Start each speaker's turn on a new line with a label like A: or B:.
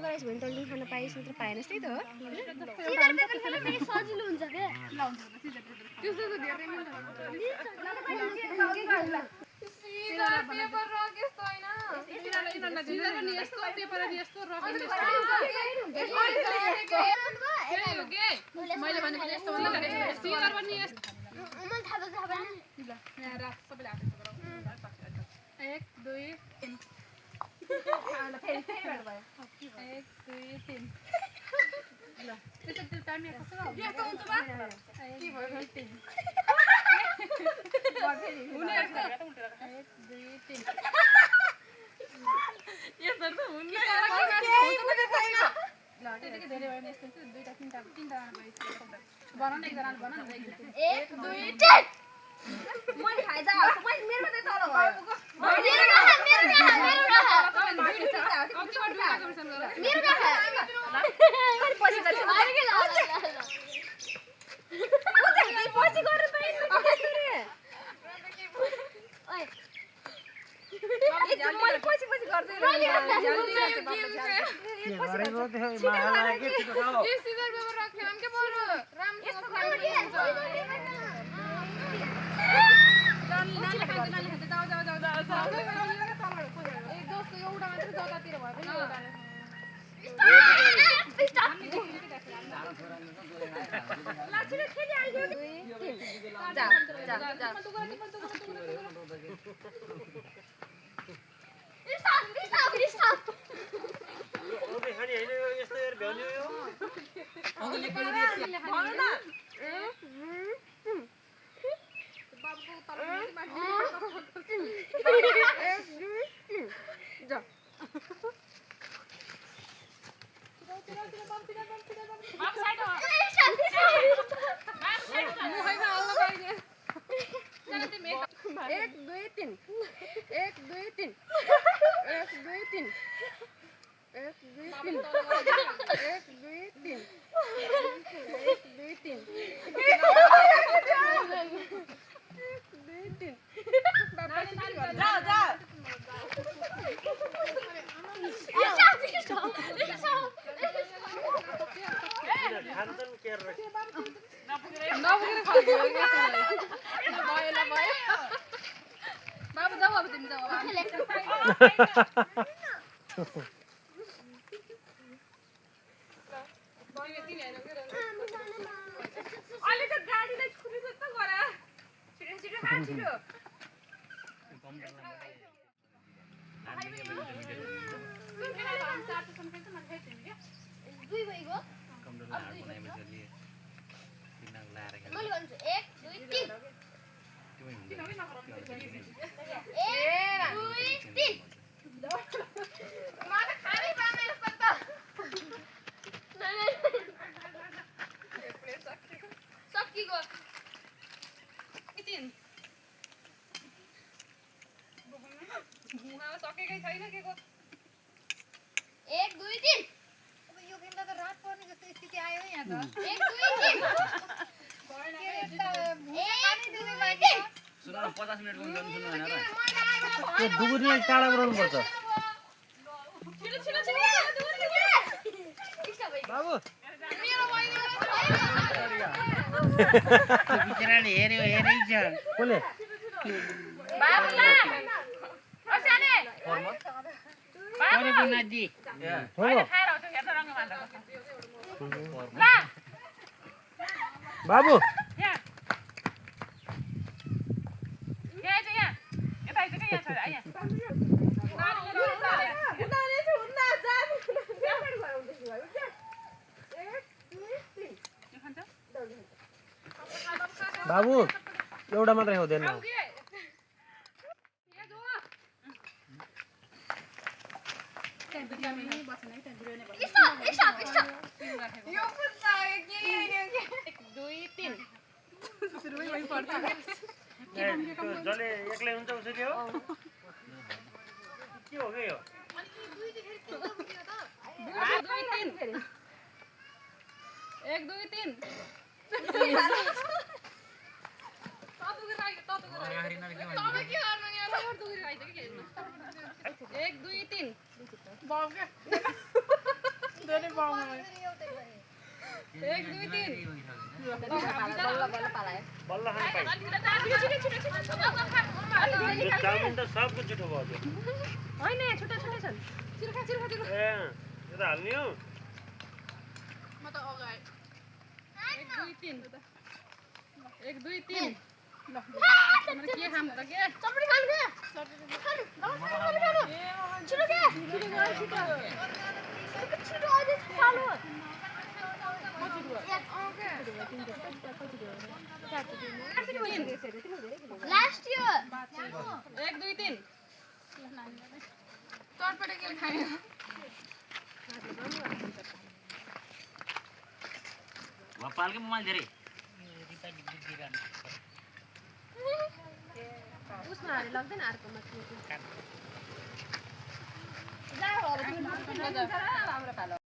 A: गराइस भने तल्ली खान पाइस नत्र पाएन त्यही त हो
B: सिजर पेपरले फेरि सजिलो हुन्छ के
C: ल हुन्छ सिजर पेपर त्यसले त धेरै मिल्छ सिजर पेपर रक यस्तो हैन सिजर पनि यस्तो पेपर पनि यस्तो रक पनि यस्तो मैले भनेको यस्तो भन्दा सिजर पनि यस्तो
B: मलाई थाहा भएन
C: ल यहाँ राख सबैले हात पक्राउ 1 2 3 ल फेरि भयो 1 2 3 ल त्यसको टाइम कसो हो यस्तो हुन्छ बा के भयो फेरि 3 हुने 1 2 3 यस्तो त हुन्न ल त्यतिकै धेरै भयो नि यस्तो दुईटा तीनटा बनाउन एकजनाले बनाउन
B: 1 2 3
A: मैले खाइदा मैले मेरो त तर भयो
B: मेरो कहाँ
A: मैले पछि गर्छु पछि गर्नु पाइन्छ मैले पछि गर्दै
C: सिजर पेपर राख्यो हम के बरु राम्रो एक दोस्त एउटा मात्र जतातिर भयो पनि बाबु जाऊ अब तिमी जाऊ अलिक गाडीलाई छुरी जस्तो गरा छिटो छिटो खा छिटो
B: दुई भइगयो मैले भन्छु 1 2 3
C: सकेकै छैन केको
B: 1 2 3
C: अब यो किन्दा त रात पर्ने जस्तो स्थिति आयो यहाँ त
B: 1 2 3
D: सुन 50 मिनेटको गर्नु सुन्नु हैन र
E: त्यो दुगुरी टाढा बनाउनु पर्छ बाबु
D: बिचराले हेर्यो हेरै छ
E: कोले
C: बाबुला असाने
D: परेको नदी
E: हो
C: खाएर आउँछ हेर्दा रङ मान्दा ल
E: बाबु
C: यहाँ यहाँ चाहिँ यहाँ यता आइज के यहाँ छ यहाँ
E: बाबु एउटा मात्रै हुँदैन जले एक्लै हुन्छ उसो के हो के हो के यो
C: 1 2 3 1 2 3 एक दुई तिन
A: बल्ल बल्ल पालायो
E: बल्ल खानु पाइ
C: होइन
E: यो चाउमिन त सबको छिटो भयो त्यो
C: छुट्टा छुट्टै छन् चिर्खा चिर्खा चिर्खा
E: ए यो त हाल्ने हो
C: म त अगाडि एक दुई तिन ल तिम्रो के खाम त के
B: चपडी खानु के छिटो के छिटो अझै चालु लास्ट इयर
C: एक दुई तिन चटपटे के खाने
D: पालकै मोबाइल धेरै
A: उसमा हाले लाग्दैन अर्कोमा
B: जा अब